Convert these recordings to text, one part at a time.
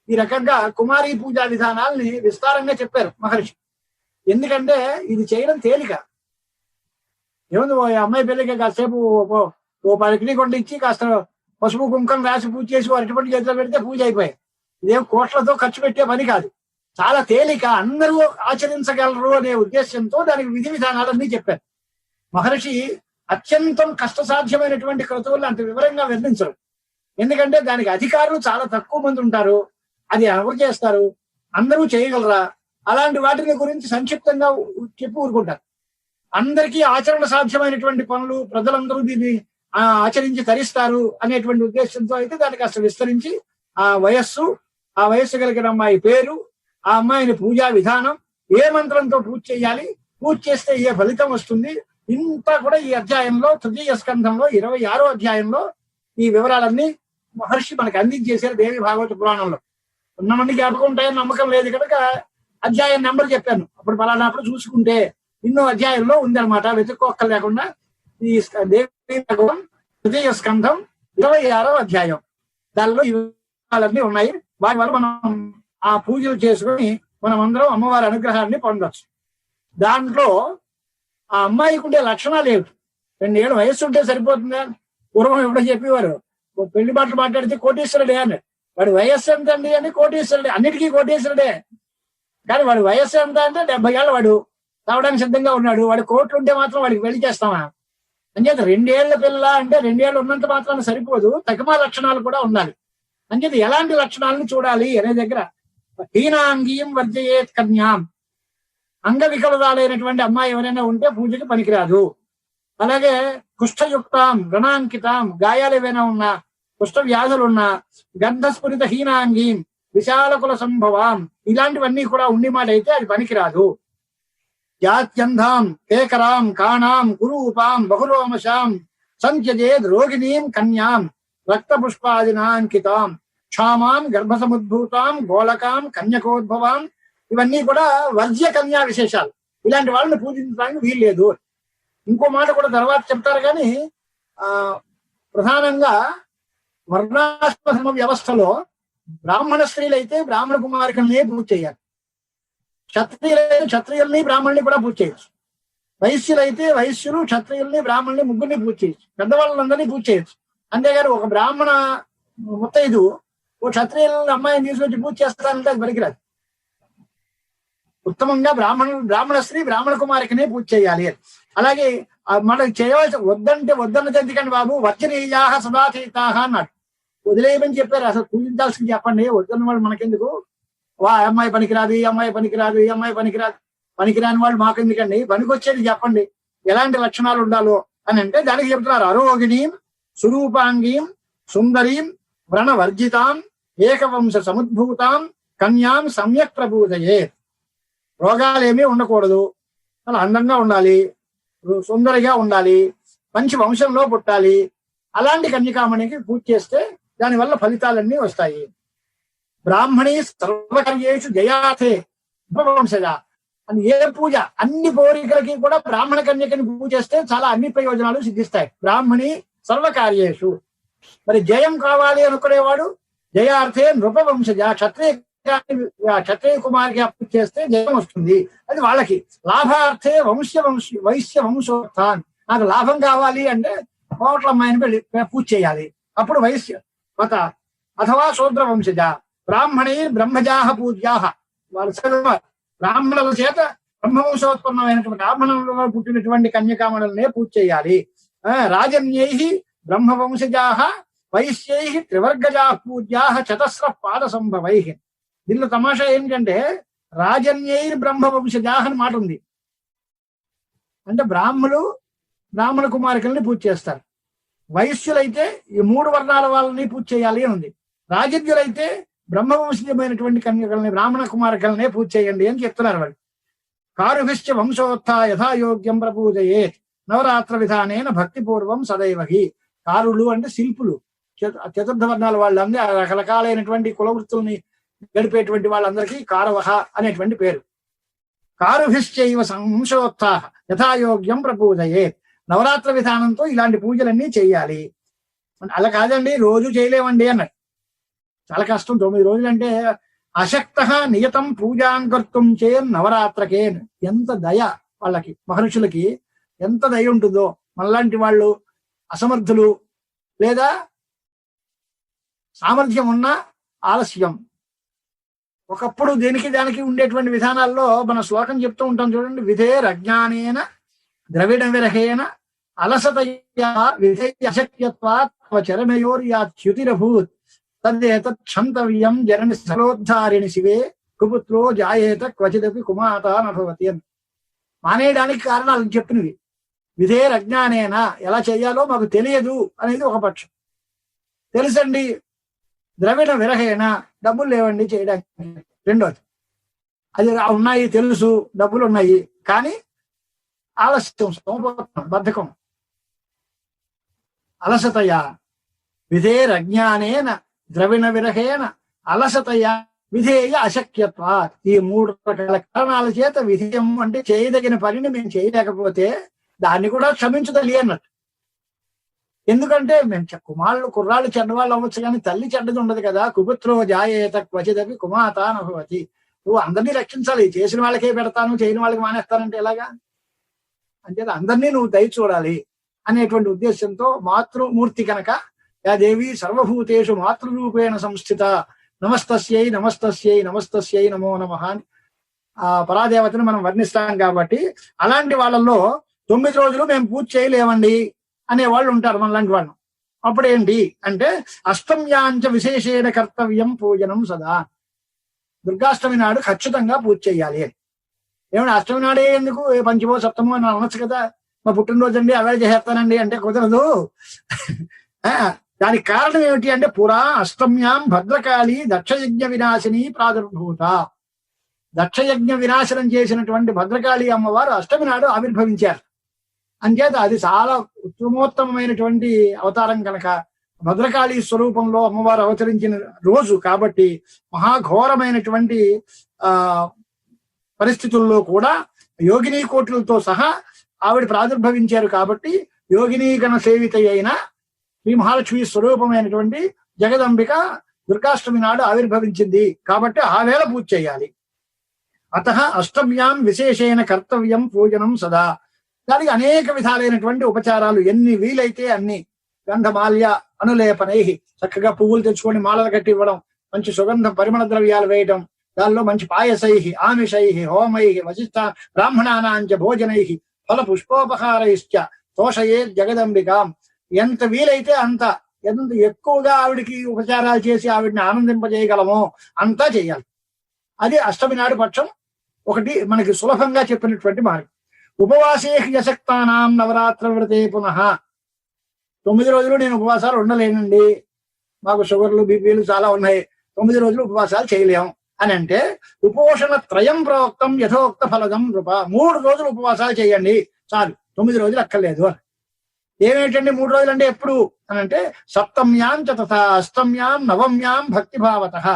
ఈ రకంగా కుమారి పూజా విధానాల్ని విస్తారంగా చెప్పారు మహర్షి. ఎందుకంటే ఇది చేయడం తేలిక. ఏముంది, అమ్మాయి పెళ్లికి కాసేపు ఓ 10 కిలో కొండ ఇచ్చి కాస్త పసుపు కుంకం రాసి పూజ చేసి అరటిపండు చేతిలో పెడితే పూజ అయిపోయాయి. ఇదేం కోట్లతో ఖర్చు పెట్టే పని కాదు, చాలా తేలిక, అందరూ ఆచరించగలరు అనే ఉద్దేశంతో దానికి విధి విధానాలన్నీ చెప్పారు మహర్షి. అత్యంతం కష్టసాధ్యమైనటువంటి క్రతువులు అంత వివరంగా వర్ణించరు, ఎందుకంటే దానికి అధికారులు చాలా తక్కువ మంది ఉంటారు. అది ఎవరు చేస్తారు, అందరూ చేయగలరా, అలాంటి వాటిని గురించి సంక్షిప్తంగా చెప్పి ఊరుకుంటారు. అందరికీ ఆచరణ సాధ్యమైనటువంటి పనులు ప్రజలందరూ దీన్ని ఆచరించి తరిస్తారు అనేటువంటి ఉద్దేశంతో అయితే దానికి అసలు విస్తరించి ఆ వయస్సు కలిగిన అమ్మాయి పేరు, ఆ అమ్మాయిని పూజా విధానం, ఏ మంత్రంతో పూజ చేయాలి, పూజ చేస్తే ఏ ఫలితం వస్తుంది, ఇంత కూడా ఈ అధ్యాయంలో తృతీయ స్కంధంలో 26వ అధ్యాయంలో ఈ వివరాలన్నీ మహర్షి మనకు అందించేశారు దేవి భాగవత పురాణంలో. ఉన్నమంది జ్ఞాపకం ఉంటాయని నమ్మకం లేదు కనుక అధ్యాయం నెంబర్ చెప్పాను. అప్పుడు పలానాప్పుడు చూసుకుంటే ఎన్నో అధ్యాయంలో ఉందన్నమాట, వెతుక్కోక్కర్ లేకుండా. ఈ దేవి భాగవతం తృతీయ స్కంధం 26వ అధ్యాయం, దానిలో ఈ వివరాలన్నీ ఉన్నాయి. వాటి వల్ల మనం ఆ పూజలు చేసుకుని మనం అందరం అమ్మవారి అనుగ్రహాన్ని పొందొచ్చు. దాంట్లో ఆ అమ్మాయికి ఉండే లక్షణాలు ఏమిటి? 2 ఏళ్ళ వయస్సు ఉంటే సరిపోతుందా? పూర్వం ఎప్పుడో చెప్పేవారు, పెళ్లి మాటలు మాట్లాడితే కోటీశ్వరుడే అని. వాడి వయస్సు ఎంత అండి అని, కోటీశ్వరుడే, అన్నిటికీ కోటీశ్వరుడే. కానీ వాడి వయస్సు ఎంత అంటే 70 ఏళ్ళ వాడు రావడానికి సిద్ధంగా ఉన్నాడు. వాడి కోట్లు ఉంటే మాత్రం వాడికి పెళ్లి చేస్తామా? అంచేత 2 ఏళ్ల పిల్ల అంటే 2 ఏళ్ళు ఉన్నంత మాత్రాన్ని సరిపోదు, తగిమా లక్షణాలు కూడా ఉండాలి. అంచేత ఎలాంటి లక్షణాలను చూడాలి అనే దగ్గర హీనాంగీయం వర్జయేత్ కన్యాం, అంగవికలురాలైనటువంటి అమ్మాయి ఎవరైనా ఉంటే పూజకి పనికిరాదు. అలాగే కుష్ఠయుక్తాం రణాంకితాం, గాయాలు ఏవైనా ఉన్నా, కుష్ఠ వ్యాధులున్నా, గర్భస్ఫురిత హీనాంగీం విశాలకుల సంభవాం, ఇలాంటివన్నీ కూడా ఉండి మాట అయితే అది పనికిరాదు. జాత్యంధాం కేకరాం కాణాం కురూపాం బహురోమశాం సంత్యజేద్ రోగిణీం కన్యాం రక్తపుష్పాదినాంకితాం క్షామాం గర్భసముద్భూతాం గోళకాం కన్యకోద్భవాం, ఇవన్నీ కూడా వర్జ్య కన్యా విశేషాలు. ఇలాంటి వాళ్ళని పూజించడానికి వీల్లేదు. ఇంకో మాట కూడా తర్వాత చెప్తారు, కానీ ప్రధానంగా వర్ణాశ్రమ వ్యవస్థలో బ్రాహ్మణ స్త్రీలైతే బ్రాహ్మణ కుమారికల్ని పూజ చేయాలి, క్షత్రియులైతే క్షత్రియుల్ని బ్రాహ్మణుల్ని కూడా పూజ చేయొచ్చు, వైశ్యులైతే వైశ్యులు క్షత్రియుల్ని బ్రాహ్మణుల్ని ముగ్గురిని పూజ చేయొచ్చు, పెద్దవాళ్ళందరినీ పూజ చేయొచ్చు. అంతేగాని ఒక బ్రాహ్మణ ముత్తైదు ఓ క్షత్రియుల అమ్మాయిని తీసుకొచ్చి పూజ చేస్తానంటే అది పనికిరాదు. ఉత్తమంగా బ్రాహ్మణ స్త్రీ బ్రాహ్మణ కుమారికనే పూజ చేయాలి. అలాగే మనకి చేయవలసి వద్దన్న ఎందుకండి బాబు, వర్జనీయాహ సదాతీతాహ అన్నాడు. వదిలేయమని చెప్పారు, అసలు పూజించాల్సింది చెప్పండి, వద్దన్న వాళ్ళు మనకెందుకు, అమ్మాయి పనికిరాదు, ఈ అమ్మాయి పనికిరాదు, ఈ అమ్మాయి పనికిరాదు, పనికిరాని వాళ్ళు మాకెందుకండి, పనికొచ్చేది చెప్పండి, ఎలాంటి లక్షణాలు ఉండాలో అని అంటే దానికి చెప్తున్నారు. అరోగిణీం సురూపాంగీం సుందరీం వ్రణవర్జితాం ఏకవంశ సముద్భూతాం కన్యాం సమ్యక్ ప్రబోధయే. రోగాలేమీ ఉండకూడదు, అలా అందంగా ఉండాలి, సుందరిగా ఉండాలి, మంచి వంశంలో పుట్టాలి, అలాంటి కన్యకామణికి పూజ చేస్తే దానివల్ల ఫలితాలన్నీ వస్తాయి. బ్రాహ్మణి సర్వకర్యేషు జయాథే ఉపవంశజ అని ఏ పూజ, అన్ని కోరికలకి కూడా బ్రాహ్మణ కన్యకని పూజ చేస్తే చాలా అన్ని ప్రయోజనాలు సిద్ధిస్తాయి. బ్రాహ్మణి సర్వకార్యేషు. మరి జయం కావాలి అనుకునేవాడు జయార్థే నృపవంశజ, క్షత్రియ కుమారికి పూజ చేస్తే జయం వస్తుంది, అది వాళ్ళకి. లాభార్థే వైశ్య వంశోత్థాన్, నాకు లాభం కావాలి అంటే కోట్ల అమ్మాయిని పెళ్లి పూజ చేయాలి, అప్పుడు వైశ్య మత అథవా శూద్ర వంశజ. బ్రాహ్మణి బ్రహ్మజాహ పూజ్యాహ, వాళ్ళ బ్రాహ్మణుల చేత బ్రహ్మవంశోత్పన్నమైనటువంటి బ్రాహ్మణులలో పుట్టినటువంటి కన్యకామణులనే పూజ చేయాలి. రాజన్యై బ్రహ్మవంశజాహ వైశ్యై త్రివర్గజా పూజ్యాహ చతస్ర పాద సంభవై. దీనిలో తమాషా ఏంటంటే రాజన్యైర్ బ్రహ్మవంశజాహ అని మాట ఉంది, అంటే బ్రాహ్మణ కుమారికల్ని పూజ చేస్తారు. వైశ్యులైతే ఈ 3 వర్ణాల వాళ్ళని పూజ చేయాలి అని ఉంది. రాజన్యులైతే బ్రహ్మవంశజమైనటువంటి కన్యకల్ని బ్రాహ్మణ కుమారికల్నే పూజ చేయండి అని చెప్తున్నారు వాళ్ళు. కారుభిశ్చ వంశోత్థ యథాయోగ్యం ప్రపూజయే నవరాత్ర విధానేన భక్తిపూర్వం సదైవహి. కారులు అంటే శిల్పులు, చతుర్థ వర్ణాల వాళ్ళందరూ రకరకాలైనటువంటి కులవృత్తుల్ని గడిపేటువంటి వాళ్ళందరికీ కారవహ అనేటువంటి పేరు. కారుభిశ్చైవ వంశోత్థాః యథాయోగ్యం ప్రపూజయే. నవరాత్ర విధానంతో ఇలాంటి పూజలన్నీ చేయాలి. అలా కాదండి రోజు చేయలేమండి అన్నాడు. చాలా కష్టం. 9 రోజులు అంటే అశక్త నియతం పూజాం కర్తుం చే నవరాత్రకే. ఎంత దయ వాళ్ళకి, మహర్షులకి ఎంత దయ ఉంటుందో. మనలాంటి వాళ్ళు అసమర్థులు లేదా సామర్థ్యం ఉన్న ఆలస్యం. ఒకప్పుడు దేనికి దానికి ఉండేటువంటి విధానాల్లో మన శ్లోకం చెప్తూ ఉంటాం చూడండి. విధేరజ్ఞానేన ద్రవిడ విరహేణ అలసతయా విధేయ అశక్యత్వాత్ చరణయోర్యాచ్యుతిరభూత్ తదేతత్ క్షంతవ్యం జరణి సలోద్ధారిణి శివే కుపుత్రో జాయేత క్వచిదపి కుమాత నభవతి అని. మానేయడానికి కారణాలు చెప్పినవి. విధేరజ్ఞానేన, ఎలా చేయాలో మాకు తెలియదు అనేది ఒక పక్షం. తెలుసండి. ద్రవిడ విరహేణ, డబ్బులు లేవండి చేయడానికి రెండోది. అది ఉన్నాయి, తెలుసు, డబ్బులు ఉన్నాయి, కానీ ఆలస్యం, సోమపోతం, బద్ధకం. అలసతయా విధేరజ్ఞానేన ద్రవిణ విరహేణ అలసతయా విధేయ అశక్యత్వ. ఈ 3 రకాల కారణాల చేత విధేయం అంటే చేయదగిన పనిని మేము చేయలేకపోతే దాన్ని కూడా క్షమించదలి అన్నట్టు. ఎందుకంటే మేము కుర్రాళ్ళు చెడ్డవాళ్ళు అవ్వచ్చు, కానీ తల్లి చెడ్డది ఉండదు కదా. కుపుత్రో జాయేత క్వచిదపి కుమాత నభవతి. నువ్వు అందరినీ రక్షించాలి. చేసిన వాళ్ళకే పెడతాను, చేయని వాళ్ళకి మానేస్తానంటే ఎలాగా? అంటే అందరినీ నువ్వు దయ చూడాలి అనేటువంటి ఉద్దేశంతో మాతృమూర్తి కనుక యా దేవి సర్వభూతేషు మాతృరూపేణ సంస్థిత నమస్తస్యై నమస్తస్యై నమస్తస్యై నమో నమః అని ఆ పరాదేవతను మనం వర్ణిస్తాం. కాబట్టి అలాంటి వాళ్ళల్లో 9 రోజులు మేము పూజ చేయలేమండి అనే వాళ్ళు ఉంటారు మనలాంటి వాళ్ళు. అప్పుడు ఏంటి అంటే అష్టమ్యాంచ విశేషేణ కర్తవ్యం పూజనం సదా. దుర్గాష్టమి నాడు ఖచ్చితంగా పూజ చేయాలి. ఏమన్నా అష్టమి నాడే ఎందుకు, పంచమో సప్తమో అని అనొచ్చు కదా. మా పుట్టినరోజు అండి అవే చేస్తానండి అంటే కుదరదు. దానికి కారణం ఏమిటి అంటే పురా అష్టమ్యాం భద్రకాళి దక్షయజ్ఞ వినాశిని ప్రాదుర్భూత. దక్షయజ్ఞ వినాశనం చేసినటువంటి భద్రకాళి అమ్మవారు అష్టమి నాడు ఆవిర్భవించారు. అంచేత అది చాలా ఉత్తమోత్తమైనటువంటి అవతారం కనుక భద్రకాళి స్వరూపంలో అమ్మవారు అవతరించిన రోజు కాబట్టి మహాఘోరమైనటువంటి పరిస్థితుల్లో కూడా యోగినీ కోట్లతో సహా ఆవిడ ప్రాదుర్భవించారు. కాబట్టి యోగినీ గణ సేవిత అయిన శ్రీ మహాలక్ష్మి స్వరూపమైనటువంటి జగదంబిక దుర్గాష్టమి నాడు ఆవిర్భవించింది. కాబట్టి ఆ వేళ పూజ చేయాలి. అత అష్టమ్యాం విశేషేణ కర్తవ్యం పూజనం సదా. దానికి అనేక విధాలైనటువంటి ఉపచారాలు ఎన్ని వీలైతే అన్ని. గంధమాల్య అనులేపనై, చక్కగా పువ్వులు తెచ్చుకొని మాలలు కట్టి ఇవ్వడం, మంచి సుగంధ పరిమళ ద్రవ్యాలు వేయడం, దానిలో మంచి పాయసై ఆమిషై హోమై వశిష్ట బ్రాహ్మణానాంచ భోజనై ఫల పుష్పోపహారైశ్చ తోషయే జగదంబికాం. ఎంత వీలైతే అంత, ఎంత ఎక్కువగా ఆవిడికి ఉపచారాలు చేసి ఆవిడిని ఆనందింపజేయగలమో అంతా చేయాలి. అది అష్టమి నాడు పక్షం ఒకటి మనకి సులభంగా చెప్పినటువంటి మార్గం. ఉపవాసే యశక్తానాం నవరాత్ర వ్రతే పునః. 9 రోజులు నేను ఉపవాసాలు ఉండలేనండి, మాకు షుగర్లు బీపీలు చాలా ఉన్నాయి, 9 రోజులు ఉపవాసాలు చేయలేం అని అంటే ఉపోషణ త్రయం ప్రోక్తం యథోక్త ఫలదం నృప. 3 రోజులు ఉపవాసాలు చేయండి చాలు, 9 రోజులు అక్కర్లేదు అని. ఏమేంటండి 3 రోజులు అంటే ఎప్పుడు అని అంటే సప్తమ్యాం చ తథా అష్టమ్యాం నవమ్యాం భక్తిభావతః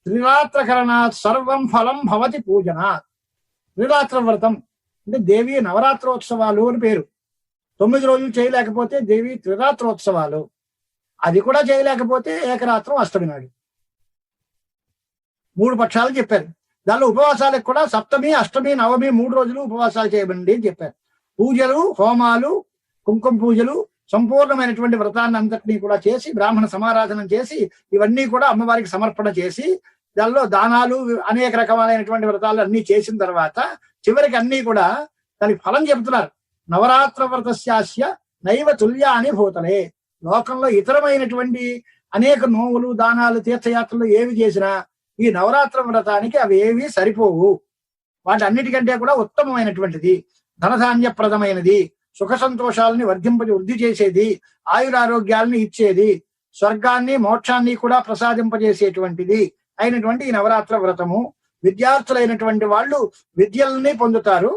త్రిరాత్రకరణాత్ సర్వం ఫలం భవతి పూజనాత్. త్రిరాత్ర వ్రతం అంటే దేవి నవరాత్రోత్సవాలు అని పేరు. 9 రోజులు చేయలేకపోతే దేవి త్రిరాత్రోత్సవాలు. అది కూడా చేయలేకపోతే ఏకరాత్రం అష్టమి నాడు. 3 పక్షాలు చెప్పారు. దానిలో ఉపవాసాలకు కూడా సప్తమి అష్టమి నవమి 3 రోజులు ఉపవాసాలు చేయబండి అని చెప్పారు. పూజలు, హోమాలు, కుంకుమ పూజలు, సంపూర్ణమైనటువంటి వ్రతాన్ని అంతటినీ కూడా చేసి బ్రాహ్మణ సమారాధన చేసి ఇవన్నీ కూడా అమ్మవారికి సమర్పణ చేసి దానిలో దానాలు అనేక రకమైనటువంటి వ్రతాలు అన్ని చేసిన తర్వాత చివరికి అన్ని కూడా దానికి ఫలం చెబుతున్నారు. నవరాత్ర వ్రతస్యాస్య నైవ తుల్యాని భూతలే. లోకంలో ఇతరమైనటువంటి అనేక నోవులు, దానాలు, తీర్థయాత్రలు ఏవి చేసినా ఈ నవరాత్ర వ్రతానికి అవి ఏవి సరిపోవు. వాటి అన్నిటికంటే కూడా ఉత్తమమైనటువంటిది, ధనధాన్యప్రదమైనది, సుఖ సంతోషాలని వృద్ధి చేసేది, ఆయురారోగ్యాలని ఇచ్చేది, స్వర్గాన్ని మోక్షాన్ని కూడా ప్రసాదింపజేసేటువంటిది అయినటువంటి ఈ నవరాత్ర వ్రతము. విద్యార్థులైనటువంటి వాళ్ళు విద్యల్ని పొందుతారు.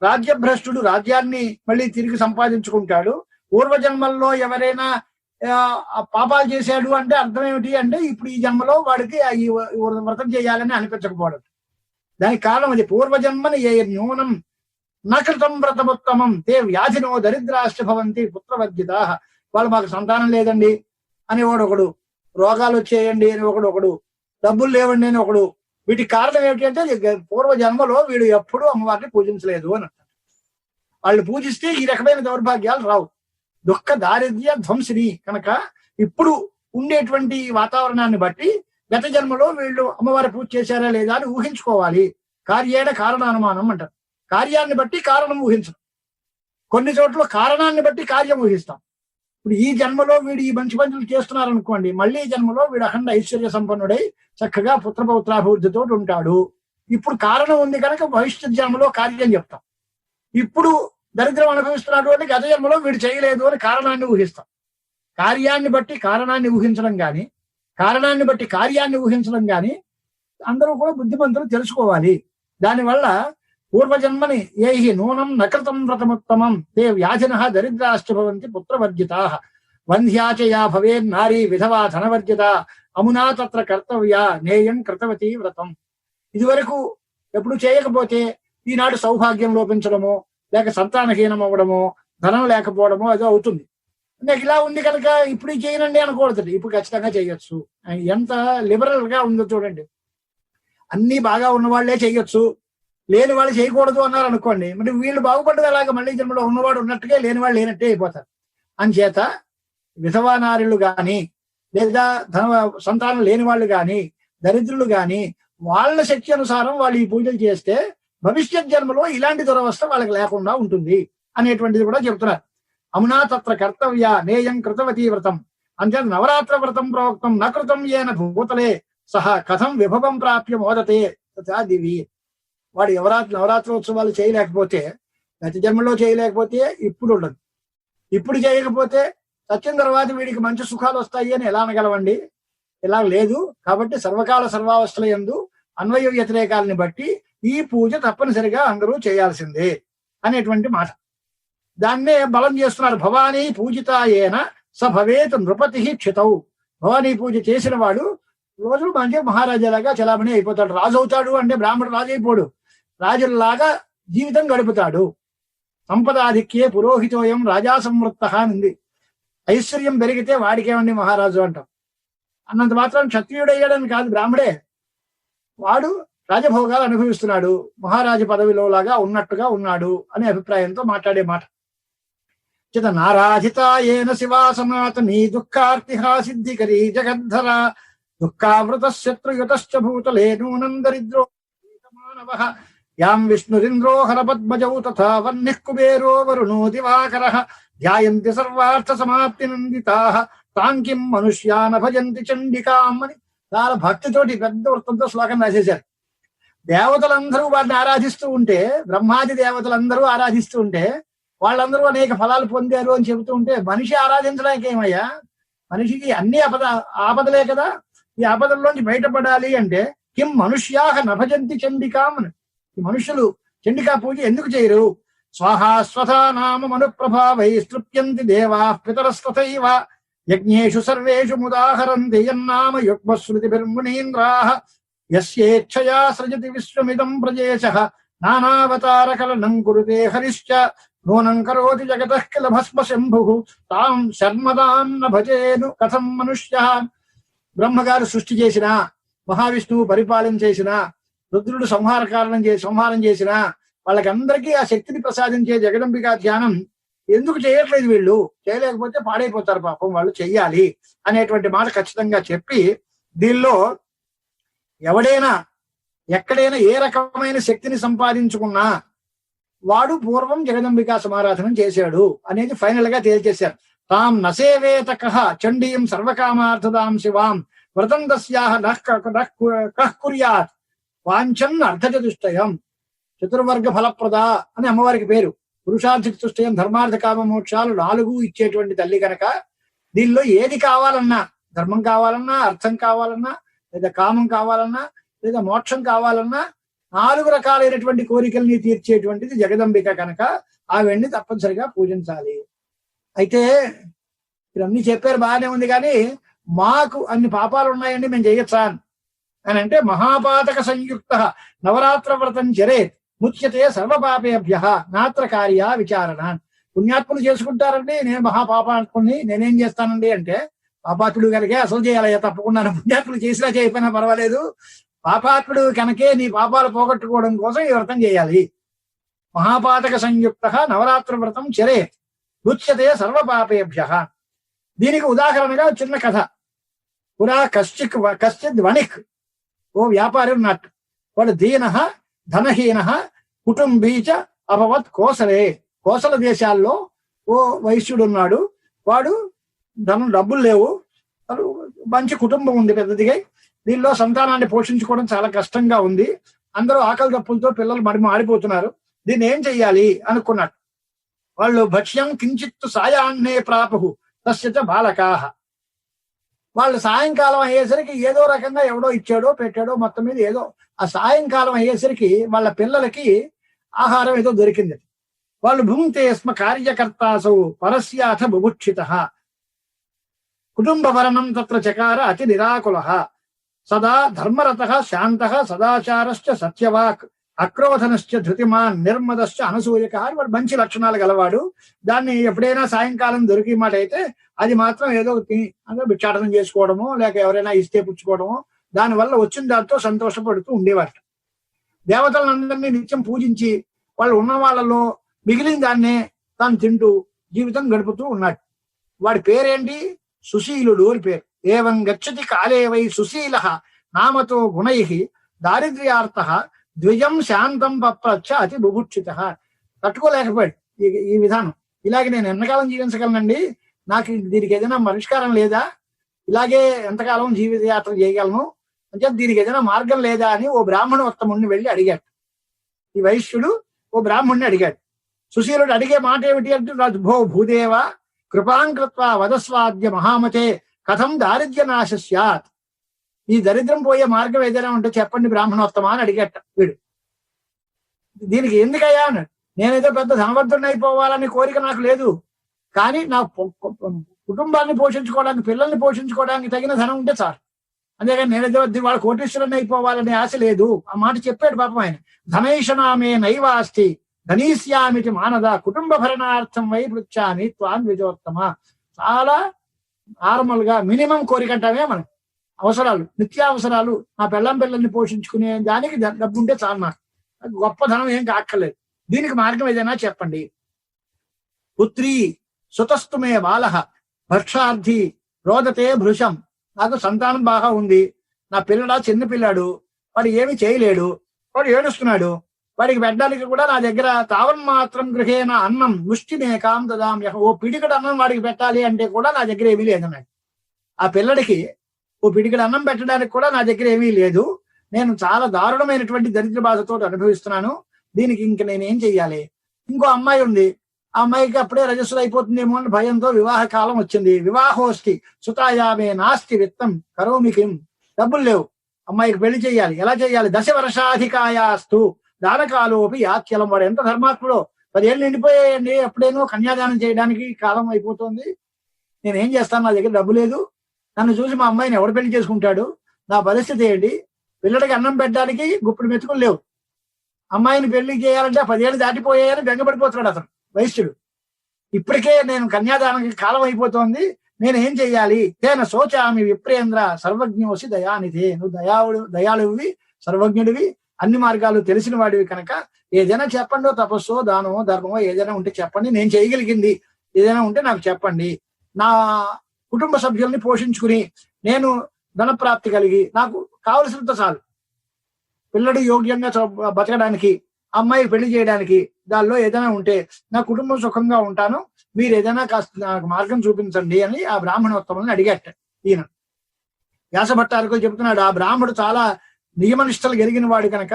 రాజ్యభ్రష్టుడు రాజ్యాన్ని మళ్ళీ తిరిగి సంపాదించుకుంటాడు. పూర్వజన్మల్లో ఎవరైనా పాపాలు చేశాడు అంటే అర్థం ఏమిటి అంటే ఇప్పుడు ఈ జన్మలో వాడికి ఈ వ్రతం చేయాలని అనిపించకపోవడం. దానికి కారణం అది. పూర్వజన్మని ఏ న్యూనం నకృతం వ్రతముత్తమం తే వ్యాధినో దరిద్రాశ్చ భవంతి పుత్రవర్జితా. వాళ్ళు మాకు సంతానం లేదండి అనేవాడు ఒకడు, రోగాలు వచ్చేయండి అని ఒకడు, డబ్బులు లేవండి అని ఒకడు. వీటికి కారణం ఏమిటి అంటే పూర్వ జన్మలో వీడు ఎప్పుడూ అమ్మవారిని పూజించలేదు అని అంటారు. వాళ్ళు పూజిస్తే ఈ రకమైన దౌర్భాగ్యాలు రావు. దుఃఖ దారిద్ర్య ధ్వంసిని కనుక ఇప్పుడు ఉండేటువంటి వాతావరణాన్ని బట్టి గత జన్మలో వీళ్ళు అమ్మవారి పూజ చేశారా లేదా అని ఊహించుకోవాలి. కార్యేణ కారణానుమానం అంటారు. కార్యాన్ని బట్టి కారణం ఊహించడం. కొన్ని చోట్ల కారణాన్ని బట్టి కార్యం ఊహిస్తాం. ఇప్పుడు ఈ జన్మలో వీడు ఈ మంచి పనులు చేస్తున్నారు అనుకోండి, మళ్ళీ ఈ జన్మలో వీడు అఖండ ఐశ్వర్య సంపన్నుడై చక్కగా పుత్రపౌత్రాభివృద్ధితో ఉంటాడు. ఇప్పుడు కారణం ఉంది కనుక భవిష్యత్ జన్మలో కార్యం చెప్తాం. ఇప్పుడు దరిద్రం అనుభవిస్తున్నాడు అని గత జన్మలో వీడు చేయలేదు అని కారణాన్ని ఊహిస్తాం. కార్యాన్ని బట్టి కారణాన్ని ఊహించడం కానీ, కారణాన్ని బట్టి కార్యాన్ని ఊహించడం కానీ అందరూ కూడా బుద్ధిమంతులు తెలుసుకోవాలి. దానివల్ల పూర్వజన్మని ఏహి నూనం నకృతం వ్రతముత్తమం తే వ్యాధిన దరిద్రాశ్చ భవంతి పుత్రవర్జితా వంధ్యాచయా భవేన్ నారీ విధవా ధనవర్జిత అమునా తత్ర కర్తవ్య నేయం కృతవతి వ్రతం. ఇదివరకు ఎప్పుడు చేయకపోతే ఈనాడు సౌభాగ్యం లోపించడమో, లేక సంతానహీనం అవ్వడమో, ధనం లేకపోవడమో అదో అవుతుంది. నాకు ఇలా ఉంది కనుక ఇప్పుడు చేయనండి అనకూడదు. ఇప్పుడు ఖచ్చితంగా చేయొచ్చు. ఎంత లిబరల్ గా ఉందో చూడండి. అన్ని బాగా ఉన్న వాళ్లే చేయొచ్చు, లేని వాళ్ళు చేయకూడదు అన్నారు అనుకోండి, మరి వీళ్ళు బాగుపడ్డది అలాగే మళ్ళీ జన్మలో ఉన్నవాడు ఉన్నట్టుగా లేని వాళ్ళు లేనట్టే అయిపోతారు. అంచేత విధవా నారులు గాని, లేదా సంతానం లేని వాళ్ళు గాని, దరిద్రులు గాని వాళ్ళ శక్తి అనుసారం వాళ్ళు ఈ పూజలు చేస్తే భవిష్యత్ జన్మలో ఇలాంటి దురవస్థ వాళ్ళకి లేకుండా ఉంటుంది అనేటువంటిది కూడా చెప్తున్నారు. అమునా తత్ర కర్తవ్య నేయం కృతవతీ వ్రతం. అంతే నవరాత్ర వ్రతం ప్రోక్తం నకృతం ఏన భూతలే సహ కథం విభవం ప్రాప్య మోదతే తథా దివి. వాడు నవరాత్రోత్సవాలు చేయలేకపోతే, గత జన్మలో చేయలేకపోతే ఇప్పుడు ఉండదు. ఇప్పుడు చేయకపోతే సత్యం తర్వాత వీడికి మంచి సుఖాలు వస్తాయి అని ఎలా అనగలవండి? ఇలా లేదు. కాబట్టి సర్వకాల సర్వావస్థల యందు అన్వయ వ్యతిరేకాలని బట్టి ఈ పూజ తప్పనిసరిగా అందరూ చేయాల్సిందే అనేటువంటి మాట. దాన్నే బలం చేస్తున్నారు. భవానీ పూజితాయేన స భవేత్ నృపతి క్షితౌ. భవానీ పూజ చేసిన వాడు రోజులు మంచి మహారాజాలాగా చలామణి అయిపోతాడు. రాజు అవుతాడు అంటే బ్రాహ్మణుడు రాజు అయిపోడు, రాజుల్లాగా జీవితం గడుపుతాడు. సంపదాధిక్యే పురోహితోయం రాజా సంవృత్త ఉంది. ఐశ్వర్యం పెరిగితే వాడికేమండి మహారాజు అంటాం. అన్నంత మాత్రం క్షత్రియుడయ్యాడని కాదు, బ్రాహ్మడే. వాడు రాజభోగాలు అనుభవిస్తున్నాడు, మహారాజు పదవిలో లాగా ఉన్నట్టుగా ఉన్నాడు అనే అభిప్రాయంతో మాట్లాడే మాట. చిత నారాధితాయేన శివా సనాతనీ దుఃఖార్తిహా సిద్ధికరీ జగద్ధర దుఃఖావృత శత్రుయుతశ్చ భూతలే నూనం దరిద్రో మానవః యాం విష్ణురింద్రో హరపద్మజౌ తథా వన్నిః కుబేరో వరుణో దివాకరః ధ్యాయంతి సర్వార్థ సమాప్తి నందితాః తాం కిం మనుష్యాన భజంతి చండికాం అని చాలా భక్తితోటి పెద్ద వృత్తంతో శ్లోకం రాసేశారు. దేవతలందరూ వారిని ఆరాధిస్తూ ఉంటే, బ్రహ్మాది దేవతలందరూ ఆరాధిస్తూ ఉంటే, వాళ్ళందరూ అనేక ఫలాలు పొందారు అని చెబుతూ ఉంటే మనిషి ఆరాధించడానికి ఏమయ్యా? మనిషికి అన్ని ఆపదలే కదా. ఈ ఆపదల్లోంచి బయటపడాలి అంటే కిం మనుష్యాహ నభజంతి చండికాం. ఈ మనుషులు చండికా పూజ ఎందుకు చేయరు? స్వాహా స్వథా నామ మనుప్రభావై స్తృప్యంతి దేవా పితరస్తథైవ యజ్ఞేషు సర్వేషు ముదాహరంతి యన్నామ యుగ్మశ్రుతిభిర్మునీంద్రాః యస్యేచ్ఛయా సృజతి విశ్వమిదం ప్రజేశః నానావతారకలనం కురుతే హరిశ్చ నూనం కరోతి జగతః కిల భస్మ శంభుః తాం శర్మదాన్న భజేను కథం మనుష్యః. బ్రహ్మగారు సృష్టి చేసిన, మహావిష్ణువు పరిపాలన చేసిన, రుద్రుడు సంహారం చేసిన వాళ్ళకందరికీ ఆ శక్తిని ప్రసాదించే జగదంబికా ధ్యానం ఎందుకు చేయట్లేదు? వీళ్ళు చేయలేకపోతే పాడైపోతారు పాపం, వాళ్ళు చెయ్యాలి అనేటువంటి మాట ఖచ్చితంగా చెప్పి, దీనిలో ఎవడైనా ఎక్కడైనా ఏ రకమైన శక్తిని సంపాదించుకున్నా వాడు పూర్వం జగదంబికా సమారాధనం చేశాడు అనేది ఫైనల్ గా తేల్చేశారు. తాం నసేవేత కహ చండీం సర్వకామార్థదాం శివాం వ్రతం తస్యాహ కః కుర్యాత్ వాంఛన్ అర్థచతుష్టయం. చతుర్వర్గ ఫలప్రద అని అమ్మవారికి పేరు. పురుషార్థ చతుష్టయం, ధర్మార్థ కామ మోక్షాలు 4 ఇచ్చేటువంటి తల్లి కనుక దీనిలో ఏది కావాలన్నా, ధర్మం కావాలన్నా, అర్థం కావాలన్నా, లేదా కామం కావాలన్నా, లేదా మోక్షం కావాలన్నా 4 రకాలైనటువంటి కోరికల్ని తీర్చేటువంటిది జగదంబిక కనుక ఆవిడ్ని తప్పనిసరిగా పూజించాలి. అయితే ఇవన్నీ చెప్పారు, బాగానే ఉంది, కానీ మాకు అన్ని పాపాలు ఉన్నాయండి, మేము చేయొచ్చా అని అంటే మహాపాతక సంయుక్త నవరాత్ర వ్రతం చరేత్ ముచ్యతే సర్వపాపేభ్య నాత్ర కార్య విచారణ. పుణ్యాత్ములు చేసుకుంటారండి, నేను మహాపాపాత్ముని నేనేం చేస్తానండి అంటే పాపాత్ముడు కనుకే అసలు చేయాలయ్యా తప్పకుండా, పుణ్యాత్ముడు చేసినా చేయకపోయినా పర్వాలేదు, పాపాత్ముడు కనుకే నీ పాపాలు పోగొట్టుకోవడం కోసం ఈ వ్రతం చేయాలి. మహాపాతక సంయుక్త నవరాత్రి వ్రతం చరే ఉచ్యతే సర్వ పాపేభ్య. దీనికి ఉదాహరణగా చిన్న కథ. పురా కశ్చిత్ వణిక్, ఓ వ్యాపారి ఉన్నట్టు. వాడు దీన ధనహీన కుటుంబీచ అభవత్ కోసలే. కోసల దేశాల్లో ఓ వైశ్యుడు ఉన్నాడు. వాడు డబ్బులు లేవు, మంచి కుటుంబం ఉంది పెద్దదిగా. దీనిలో సంతానాన్ని పోషించుకోవడం చాలా కష్టంగా ఉంది. అందరూ ఆకలి దప్పులతో పిల్లలు మాడిపోతున్నారు. దీన్ని ఏం చెయ్యాలి అనుకున్నాడు. వాళ్ళు భక్ష్యం కించిత్ సాయాన్నే ప్రాపు తస్యత బాలకాహ. వాళ్ళు సాయంకాలం అయ్యేసరికి ఏదో రకంగా ఎవడో ఇచ్చాడో పెట్టాడో, మొత్తం మీద ఏదో ఆ సాయంకాలం అయ్యేసరికి వాళ్ళ పిల్లలకి ఆహారం ఏదో దొరికింది. వాళ్ళు భుంక్తే స్మ కార్యకర్తాసౌ పరస్యాథ బుభుక్షిత. కుటుంబ భరణం తత్ర చకార అతి నిరాకుల. సదా ధర్మరత శాంత సదాచారశ్చ సత్యవాక్ అక్రోధనశ్చ ధృతిమాన్ నిర్మదశ్చ అనసూయక. వాడు మంచి లక్షణాలు గలవాడు. దాన్ని ఎప్పుడైనా సాయంకాలం దొరికి మాట అయితే అది మాత్రం ఏదో అంటే భిక్షాటనం చేసుకోవడమో, లేక ఎవరైనా ఇస్తే పుచ్చుకోవడమో, దానివల్ల వచ్చిన దాంతో సంతోషపడుతూ ఉండేవాడు. దేవతలందరినీ నిత్యం పూజించి వాళ్ళు ఉన్న వాళ్ళలో మిగిలిన దాన్నే తాను తింటూ జీవితం గడుపుతూ ఉన్నాడు. వాడి పేరేంటి? సుశీలుడు అని పేరు. ఏవం గచ్చతి కాలే వై సుశీల నామతో గుణై దారిద్ర్యార్థ ద్విజం శాంతం పప్రచ్చ అతి బుభుక్షిత. తట్టుకోలేకపోయాడు ఈ విధానం. ఇలాగే నేను ఎంతకాలం జీవించగలనండి, నాకు దీనికి ఏదైనా పరిష్కారం లేదా, ఇలాగే ఎంతకాలం జీవిత యాత్ర చేయగలను అంటే దీనికి ఏదైనా మార్గం లేదా అని ఓ బ్రాహ్మణోత్తముడిని వెళ్ళి అడిగాడు. ఈ వైశ్యుడు ఓ బ్రాహ్మణుని అడిగాడు. సుశీలుడు అడిగే మాట ఏమిటి అంటే, భో భూదేవ కృపాంకృత్వా వదస్వాద్య మహామతే కథం దారిద్ర్య నాశ స్యాత్. ఈ దరిద్రం పోయే మార్గం ఏదైనా ఉంటే చెప్పండి బ్రాహ్మణోత్తమా అని అడిగట వీడు. దీనికి ఎందుకయ్యా అన్నాడు. నేనేదో పెద్ద ధనవంతుడిని అయిపోవాలని కోరిక నాకు లేదు, కానీ నా కుటుంబాన్ని పోషించుకోవడానికి, పిల్లల్ని పోషించుకోవడానికి తగిన ధనం ఉంటే చాలు. అంతేగాని నేనేదో వాళ్ళ కోటీశ్వరుని అయిపోవాలనే ఆశ లేదు. ఆ మాట చెప్పాడు పాపం ఆయన. ధనైషనామే నైవాస్తి ధనీష్యామిటి మానద కుటుంబ భరణార్థం వై పృచ్చామి త్వాన్ విజోత్తమ. చాలా నార్మల్ గా మినిమం కోరిక అంటామే మనం, అవసరాలు, నిత్యావసరాలు, నా పిల్లల్ని పోషించుకునే దానికి డబ్బు ఉంటే చాలు, నాకు గొప్ప ధనం ఏం కాక్కర్లేదు. దీనికి మార్గం ఏదైనా చెప్పండి. పుత్రీ సుతస్తుమే బాలః భక్షార్థి రోదతే భృశం. నాకు సంతానం బాగా ఉంది, నా పిల్లడా చిన్న పిల్లాడు, వాడు ఏమి చేయలేడు, వాడు ఏడుస్తున్నాడు, వాడికి పెట్టడానికి కూడా నా దగ్గర తావన్ మాత్రం గృహేణ అన్నం ముష్టిమేకాం దదామ్యహం. ఓ పిడికడు అన్నం వాడికి పెట్టాలి అంటే కూడా నా దగ్గర ఏమీ లేదన్నాడు. ఆ పిల్లడికి ఓ పిడికడు అన్నం పెట్టడానికి కూడా నా దగ్గర ఏమీ లేదు. నేను చాలా దారుణమైనటువంటి దరిద్ర బాధతో అనుభవిస్తున్నాను. దీనికి ఇంక నేనేం చెయ్యాలి? ఇంకో అమ్మాయి ఉంది, ఆ అమ్మాయికి అప్పుడే రజస్సులు అయిపోతుందేమో అని భయంతో వివాహ కాలం వచ్చింది. వివాహోస్తి సుతాయామే నాస్తి విత్తం కరోమి కిం. డబ్బులు లేవు, అమ్మాయికి పెళ్లి చెయ్యాలి. ఎలా చెయ్యాలి? 10 వర్షాధికాయాస్తు దానకాలోపి యాత్యలం. వాడు ఎంత ధర్మాత్ముడో. 10 ఏళ్ళు నిండిపోయాయండి, ఎప్పుడేనో కన్యాదానం చేయడానికి కాలం అయిపోతుంది. నేనేం చేస్తాను? నా దగ్గర డబ్బు లేదు. నన్ను చూసి మా అమ్మాయిని ఎవడు పెళ్లి చేసుకుంటాడు? నా పరిస్థితి ఏంటి? పిల్లడికి అన్నం పెట్టడానికి గుప్పుడు మెతుకులు లేవు. అమ్మాయిని పెళ్లి చేయాలంటే 10 ఏళ్ళు దాటిపోయాయని బెంగపడిపోతున్నాడు అతను వైశ్యుడు. ఇప్పటికే నేను కన్యాదానానికి కాలం అయిపోతోంది, నేనేం చెయ్యాలి? తేన శోచామి విప్రేంద్ర సర్వజ్ఞోసి దయానిధే. నువ్వు దయాళువి, సర్వజ్ఞుడివి, అన్ని మార్గాలు తెలిసిన వాడివి కనుక ఏదైనా చెప్పండి. తపస్సో దానమో ధర్మమో ఏదైనా ఉంటే చెప్పండి. నేను చేయగలిగింది ఏదైనా ఉంటే నాకు చెప్పండి. నా కుటుంబ సభ్యుల్ని పోషించుకుని నేను ధనప్రాప్తి కలిగి నాకు కావలసినంత చాలు, పిల్లడు యోగ్యంగా బతకడానికి, అమ్మాయి పెళ్లి చేయడానికి, దానిలో ఏదైనా ఉంటే నా కుటుంబం సుఖంగా ఉంటాను, మీరు ఏదైనా కాస్త నాకు మార్గం చూపించండి అని ఆ బ్రాహ్మణోత్తముని అడిగట ఈయన. వ్యాసభట్టారకులు చెబుతున్నాడు, ఆ బ్రాహ్మడు చాలా నియమనిష్టలు కలిగిన వాడు కనుక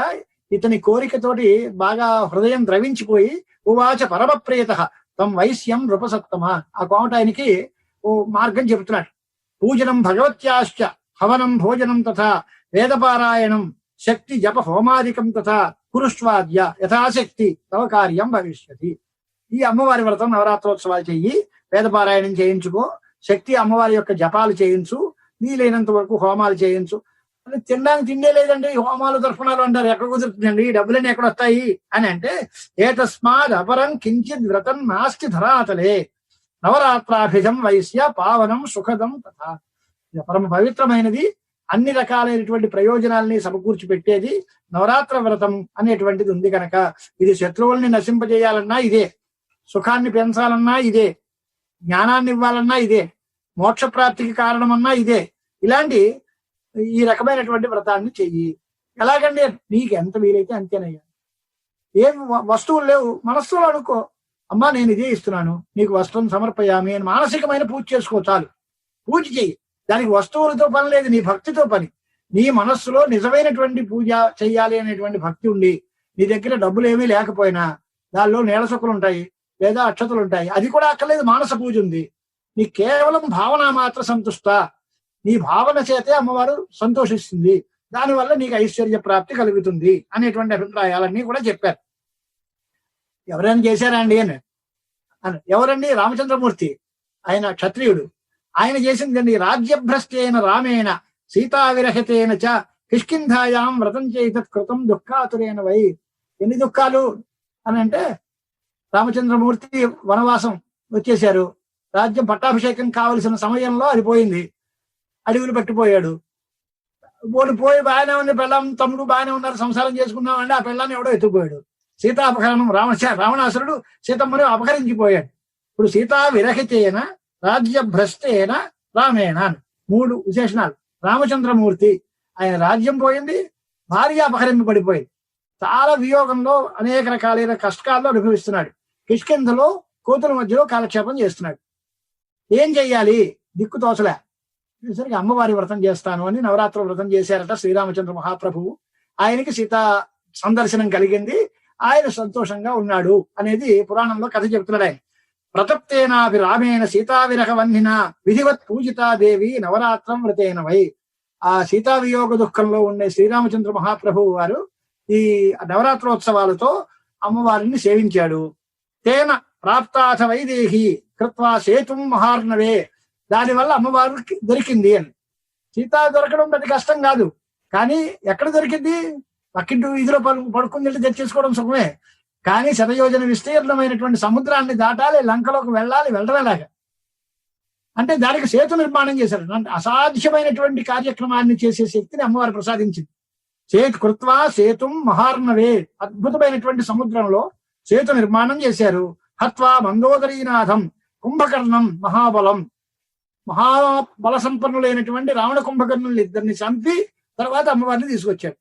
ఇతని కోరికతోటి బాగా హృదయం ద్రవించిపోయి ఉవాచ పరమప్రియత తం వైశ్యం నృపసత్తమ. ఆ కోమటాయనికి ఓ మార్గం చెబుతున్నాడు. పూజనం భగవత్యాశ్చ హవనం భోజనం తథా వేదపారాయణం శక్తి జప హోమాదికం తథా కురుష్వాద్య యథాశక్తి తవ కార్యం భవిష్యతి. ఈ అమ్మవారి వ్రతం నవరాత్రోత్సవాలు చెయ్యి, వేదపారాయణం చేయించుకో, శక్తి అమ్మవారి యొక్క జపాలు చేయించు, వీలైనంత వరకు హోమాలు చేయించు. తినడానికి తిండే లేదండి, హోమాలు దర్పణాలు అంటారు, ఎక్కడ కుదురుతుందండి, డబ్బులన్నీ ఎక్కడ వస్తాయి అని అంటే, ఏతస్మాద్ అపరం కించిత్ వ్రతం నాస్తి ధరాతలే. నవరాత్రాభిజం వైశ్య పావనం సుఖదం తథా. పరమ పవిత్రమైనది, అన్ని రకాలైనటువంటి ప్రయోజనాల్ని సమకూర్చి పెట్టేది నవరాత్ర వ్రతం అనేటువంటిది ఉంది కనుక ఇది శత్రువుల్ని నశింపజేయాలన్నా ఇదే, సుఖాన్ని పెంచాలన్నా ఇదే, జ్ఞానాన్ని ఇవ్వాలన్నా ఇదే, మోక్ష ప్రాప్తికి కారణమన్నా ఇదే. ఇలాంటి ఈ రకమైనటువంటి వ్రతాన్ని చెయ్యి. ఎలాగండి? నీకు ఎంత వీలైతే అంతేనయ్యా. ఏం వస్తువులు లేవు, మనస్సులో అనుకో, అమ్మా నేను ఇదే ఇస్తున్నాను, నీకు వస్త్రం సమర్పయామి అని మానసికమైన పూజ చేసుకో చాలు. పూజ చెయ్యి, దానికి వస్తువులతో పని లేదు, నీ భక్తితో పని. నీ మనస్సులో నిజమైనటువంటి పూజ చెయ్యాలి అనేటువంటి భక్తి ఉండి, నీ దగ్గర డబ్బులు ఏమీ లేకపోయినా దానిలో నీళ్ళ చుక్కలు ఉంటాయి లేదా అక్షతలు ఉంటాయి, అది కూడా అక్కర్లేదు, మానస పూజ ఉంది. నీ కేవలం భావన మాత్ర సంతుష్ట, నీ భావన చేతే అమ్మవారు సంతోషిస్తుంది, దానివల్ల నీకు ఐశ్వర్య ప్రాప్తి కలుగుతుంది అనేటువంటి అభిప్రాయాలన్నీ కూడా చెప్పారు. ఎవరైనా చేశారా అండి అని. ఎవరండి? రామచంద్రమూర్తి, ఆయన క్షత్రియుడు. ఆయన చేసిందండి రాజ్యభ్రష్టేన రామేణ సీతావిరహితేన చ కిష్కింధాయాం వ్రతం చేతత్ కృతం దుఃఖాతురేన వై. ఎన్ని దుఃఖాలు అని అంటే, రామచంద్రమూర్తి వనవాసం వచ్చేశారు, రాజ్యం పట్టాభిషేకం కావలసిన సమయంలో అది పోయింది, అడవులు పట్టిపోయాడు. పోయి బాగానే ఉంది, పెళ్ళం తమ్ముడు బాగానే ఉన్నారు, సంసారం చేసుకున్నామండి, ఆ పెళ్ళాన్ని ఎవడో ఎత్తుకుపోయాడు. సీతాపహరణం, రావణాసురుడు సీతమ్మని అపహరించిపోయాడు. ఇప్పుడు సీతా విరహితేన రాజ్యభ్రష్టేన రామేణ, 3 విశేషణాలు. రామచంద్రమూర్తి, ఆయన రాజ్యం పోయింది, భార్య అపహరింపబడిపోయింది, చాలా వియోగంలో అనేక రకాలైన కష్టాల్లో అనుభవిస్తున్నాడు. కిష్కింధలో కోతుల మధ్యలో కాలక్షేపం చేస్తున్నాడు. ఏం చెయ్యాలి? దిక్కు తోచలే. సరికి అమ్మవారి వ్రతం చేస్తాను అని నవరాత్రి వ్రతం చేశారట శ్రీరామచంద్ర మహాప్రభువు. ఆయనకి సీతా సందర్శనం కలిగింది, ఆయన సంతోషంగా ఉన్నాడు అనేది పురాణంలో కథ చెబుతున్నాడు. ఆయన ప్రతప్తేనాభి రామేణ సీతావిరహ వన్నిన విధివత్ పూజితా దేవి నవరాత్రం వ్రతేన వై. ఆ సీతావియోగ దుఃఖంలో ఉండే శ్రీరామచంద్ర మహాప్రభువు వారు ఈ నవరాత్రోత్సవాలతో అమ్మవారిని సేవించాడు. తేన ప్రాప్తాథ వైదేహి కృత్వా సేతుం మహార్ణవే. దానివల్ల అమ్మవారు దొరికింది అని. సీత దొరకడం పెద్ద కష్టం కాదు, కానీ ఎక్కడ దొరికింది? పక్కింటి వీధిలో పడుకుంది తెచ్చేసుకోవడం సుఖమే, కానీ శతయోజన విస్తీర్ణమైనటువంటి సముద్రాన్ని దాటాలి, లంకలోకి వెళ్ళడమేలాగా. అంటే దానికి సేతు నిర్మాణం చేశారు. అంటే అసాధ్యమైనటువంటి కార్యక్రమాన్ని చేసే శక్తిని అమ్మవారు ప్రసాదించింది. కృత్వా సేతుం మహార్ణవే, అద్భుతమైనటువంటి సముద్రంలో సేతు నిర్మాణం చేశారు. హత్వా మందోదరీనాథం కుంభకర్ణం మహాబలం, మహాబల సంపన్నులైనటువంటి రావణ కుంభకర్ణులు ఇద్దరిని చంపి తర్వాత అమ్మవారిని తీసుకొచ్చారు.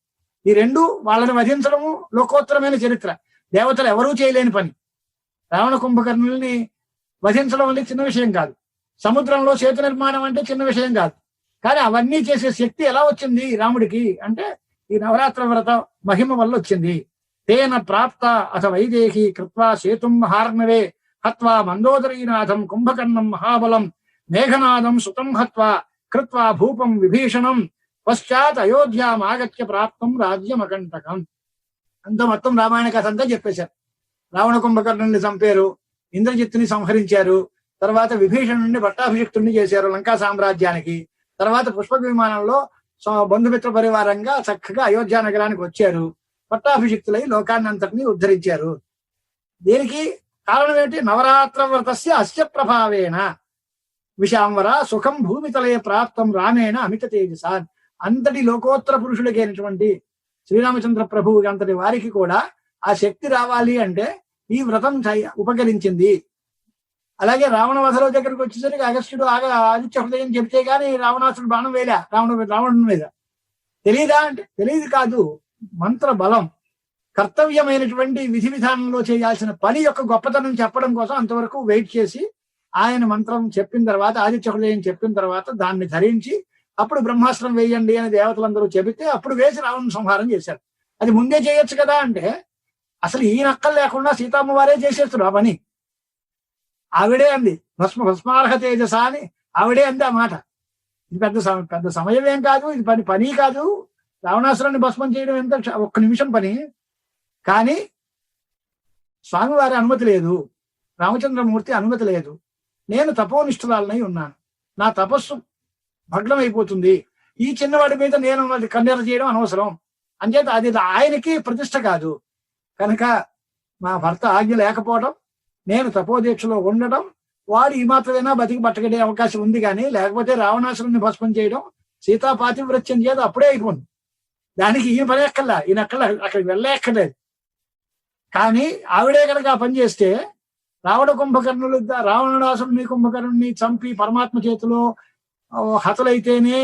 ఈ 2 వాళ్ళని వధించడము లోకోత్తరమైన చరిత్ర, దేవతలు ఎవరూ చేయలేని పని. రావణ కుంభకర్ణుల్ని వధించడం అనేది చిన్న విషయం కాదు, సముద్రంలో సేతు నిర్మాణం అంటే చిన్న విషయం కాదు. కానీ అవన్నీ చేసే శక్తి ఎలా వచ్చింది రాముడికి అంటే ఈ నవరాత్ర వ్రత మహిమ వల్ల వచ్చింది. తేన ప్రాప్త అథ వైదేహి కృత్వా సేతుం మహార్ణవే హత్వా మందోదరీనాథం కుంభకర్ణం మహాబలం మేఘనాదం సుతం హత్వా కృత్వా భూపం విభీషణం పశ్చాత్ అయోధ్యామాగత్య ప్రాప్తం రాజ్యమకంటకం. అంత మొత్తం రామాయణ కథ అంతా చెప్పేశారు. రావణ కుంభకర్ణుని చంపారు, ఇంద్రజిత్తుని సంహరించారు, తర్వాత విభీషణుడిని పట్టాభిషిక్తుడిని చేశారు లంకా సామ్రాజ్యానికి. తర్వాత పుష్పక విమానంలో బంధుమిత్ర పరివారంగా చక్కగా అయోధ్య నగరానికి వచ్చారు, పట్టాభిషిక్తులై లోకాన్ని అంతటినీ ఉద్ధరించారు. దీనికి కారణం ఏంటి? నవరాత్ర వ్రతస్య అస్య ప్రభావేన విశాంవర సుఖం భూమితలే ప్రాప్తం రామేణ అమిత తేజసా. అంతటి లోకోత్తర పురుషుడికైనటువంటి శ్రీరామచంద్ర ప్రభువు అంతటి వారికి కూడా ఆ శక్తి రావాలి అంటే ఈ వ్రతం ఉపకరించింది. అలాగే రావణ వధలో దగ్గరికి వచ్చేసరికి అగస్త్యుడు ఆదిత్య హృదయం చెబితే గాని రావణాసుడు బాణం వేలా రావణుడి మీద. తెలియదా అంటే తెలియదు కాదు, మంత్ర బలం, కర్తవ్యమైనటువంటి విధి విధానంలో చేయాల్సిన పని యొక్క గొప్పతనం చెప్పడం కోసం అంతవరకు వెయిట్ చేసి ఆయన మంత్రం చెప్పిన తర్వాత, ఆదిత్య హృదయం చెప్పిన తర్వాత దాన్ని ధరించి అప్పుడు బ్రహ్మాస్త్రం వేయండి అని దేవతలందరూ చెబితే అప్పుడు వేసి రావణ సంహారం చేశారు. అది ముందే చేయొచ్చు కదా అంటే అసలు ఈ నక్కలు లేకుండా సీతమ్మ వారే చేసేస్తారు ఆ పని. ఆవిడే అంది భస్మార్హ తేజస అని, ఆవిడే అంది ఆ మాట. ఇది పెద్ద సమయం ఏం కాదు, ఇది పని కాదు. రావణాసురాన్ని భస్మం చేయడం ఎంత 1 నిమిషం పని. కానీ స్వామివారి అనుమతి లేదు, రామచంద్రమూర్తి అనుమతి లేదు. నేను తపోనిష్ఠురాలనై ఉన్నాను, నా తపస్సు భగ్నమైపోతుంది, ఈ చిన్నవాడి మీద నేను కన్నెర చేయడం అనవసరం. అంచేత అది ఆయనకి ప్రతిష్ట కాదు కనుక మా భర్త ఆజ్ఞ లేకపోవడం, నేను తపోదీక్షలో ఉండడం, వాడు ఈ మాత్రమేనా బతికి బట్టగడే అవకాశం ఉంది, కానీ లేకపోతే రావణాసురుని భస్మం చేయడం సీతా పాతివ్రత్యం చేత అప్పుడే అయిపోయింది. దానికి ఈయన పని ఎక్కర్లా, ఈయన అక్కడికి వెళ్ళే ఎక్కలేదు. కానీ ఆవిడే కనుక ఆ పని చేస్తే రావణాసురుని కుంభకర్ణుని చంపి పరమాత్మ చేతిలో హతులైతేనే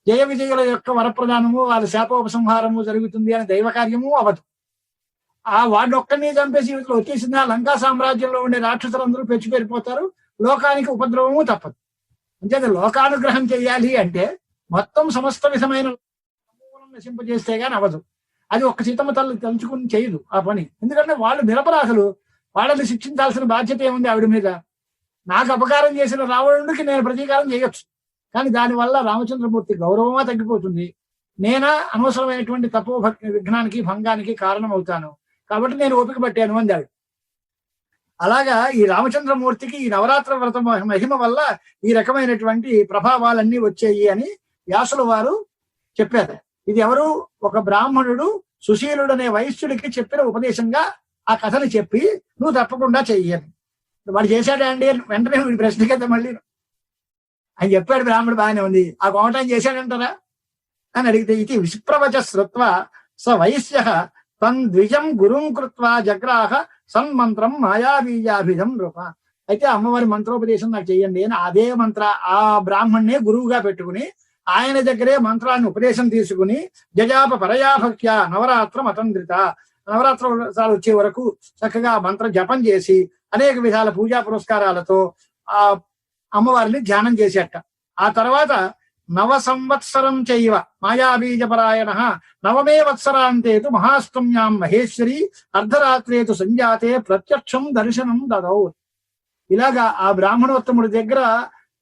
జయ విజయుల యొక్క వరప్రదానము, వాళ్ళ శాపోపసంహారము జరుగుతుంది అనే దైవ కార్యము అవదు. ఆ వాడిని ఒక్కడిని చంపేసి వీటిలో వచ్చేసింది. ఆ లంకా సామ్రాజ్యంలో ఉండే రాక్షసులందరూ పెరిగిపోతారు, లోకానికి ఉపద్రవము తప్పదు. అంతే లోకానుగ్రహం చేయాలి అంటే మొత్తం సమస్త విధమైన నశింపజేస్తే గాని అవదు. అది ఒక్క సీతమ్మ తల్లి తలుచుకుని చేయదు ఆ పని. ఎందుకంటే వాళ్ళు నిరపరాధులు, వాళ్ళని శిక్షించాల్సిన బాధ్యత ఏముంది ఆవిడ మీద? నాకు అపకారం చేసిన రావణుడికి నేను ప్రతీకారం చేయొచ్చు, కానీ దానివల్ల రామచంద్రమూర్తి గౌరవమా తగ్గిపోతుంది, నేనా అనవసరమైనటువంటి తపోభక్తి విఘ్నానికి భంగానికి కారణం అవుతాను, కాబట్టి నేను ఓపిక పట్టాను అందాడు. అలాగా ఈ రామచంద్రమూర్తికి ఈ నవరాత్ర వ్రత మహిమ వల్ల ఈ రకమైనటువంటి ప్రభావాలన్నీ వచ్చాయి అని వ్యాసుల వారు చెప్పారు. ఇది ఎవరు? ఒక బ్రాహ్మణుడు సుశీలుడు అనే వైశ్యుడికి చెప్పిన ఉపదేశంగా ఆ కథని చెప్పి నువ్వు తప్పకుండా చెయ్యను. వాడు చేశాడా అండి? వెంటనే వీడి ప్రశ్న కదా మళ్ళీ ఆయన చెప్పాడు, బ్రాహ్మణుడు బాగానే ఉంది, ఆ కోమటాన్ని చేశాడంటారా అని అడిగితే, ఇది విప్రవచ శ్రుత్వ స వైశ్య తన్ ద్విజం గురుం కృత్వా జగ్రాహ సన్మంత్రం మాయాబీజాభిధం రూప. అయితే అమ్మవారి మంత్రోపదేశం నాకు చెయ్యండి అని అదే ఆ బ్రాహ్మణ్ణే గురువుగా పెట్టుకుని ఆయన దగ్గరే మంత్రాన్ని ఉపదేశం తీసుకుని జజాప పరయాభక్త్య నవరాత్రం అతంద్రిత, నవరాత్రాలు వచ్చే వరకు చక్కగా మంత్ర జపం చేసి అనేక విధాల పూజా పురస్కారాలతో ఆ అమ్మవారిని ధ్యానం చేసేట. ఆ తర్వాత నవ సంవత్సరం చైవ మాయాబీజపరాయణ నవమే వత్సరాంతేతు మహాష్టమ్యాం మహేశ్వరి అర్ధరాత్రేతు సంజాతే ప్రత్యక్షం దర్శనం దదౌ. ఇలాగా ఆ బ్రాహ్మణోత్తముడి దగ్గర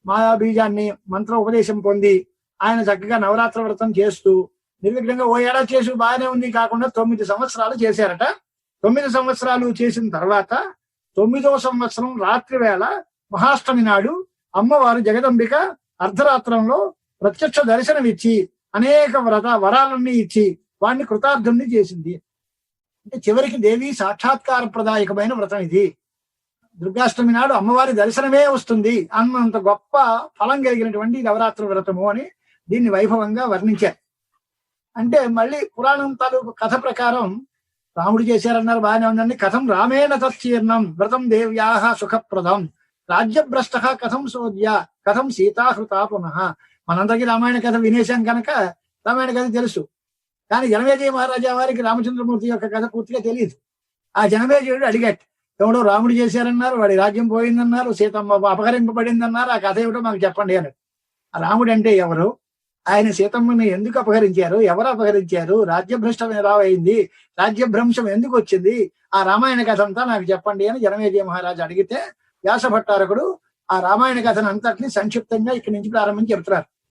మాయాబీజాన్ని మంత్ర ఉపదేశం పొంది ఆయన చక్కగా నవరాత్ర వ్రతం చేస్తూ నిర్విఘ్నంగా ఓ ఏడాది చేసి బాగానే ఉంది, కాకుండా 9 సంవత్సరాలు చేశారట. 9 సంవత్సరాలు చేసిన తర్వాత 9వ సంవత్సరం రాత్రి వేళ మహాష్టమి నాడు అమ్మవారు జగదంబిక అర్ధరాత్రంలో ప్రత్యక్ష దర్శనం ఇచ్చి అనేక వరాలన్నీ ఇచ్చి వాడిని కృతార్థుని చేసింది. అంటే చివరికి దేవి సాక్షాత్కార ప్రదాయకమైన వ్రతం ఇది. దుర్గాష్టమి నాడు అమ్మవారి దర్శనమే వస్తుంది అన్నంత గొప్ప ఫలం కలిగినటువంటి నవరాత్రి వ్రతము అని దీన్ని వైభవంగా వర్ణించారు. అంటే మళ్ళీ పురాణం తాలూకు కథ ప్రకారం రాముడు చేశారన్నారు, బాగానే ఉందండి. కథం రామేణ తచ్చీర్ణం వ్రతం దేవ్యాహ సుఖప్రదం రాజ్యభ్రష్ట కథం సోద్య కథం సీతాహృత పునః. మనందరికీ రామాయణ కథ వినేశాం కనుక రామాయణ కథ తెలుసు, కానీ జనమేజయ మహారాజా వారికి రామచంద్రమూర్తి యొక్క కథ పూర్తిగా తెలియదు. ఆ జనమేజయుడు అడిగాడు, ఎవడో రాముడు చేశారన్నారు, వాడి రాజ్యం పోయిందన్నారు, సీతమ్మ అపహరింపబడిందన్నారు, ఆ కథ ఏమిటో మాకు చెప్పండి అన్నాడు. ఆ రాముడు అంటే ఎవరు, ఆయన సీతమ్మని ఎందుకు అపహరించారు, ఎవరు అపహరించారు, రాజ్యభ్రష్టం ఎలా అయింది, రాజ్యభ్రంశం ఎందుకు వచ్చింది, ఆ రామాయణ కథ అంతా నాకు చెప్పండి అని జనమేజయ మహారాజు అడిగితే వ్యాస భట్టారకుడు ఆ రామాయణ కథను అంతటిని సంక్షిప్తంగా ఇక్కడి నుంచి ప్రారంభించి చెప్తున్నారు.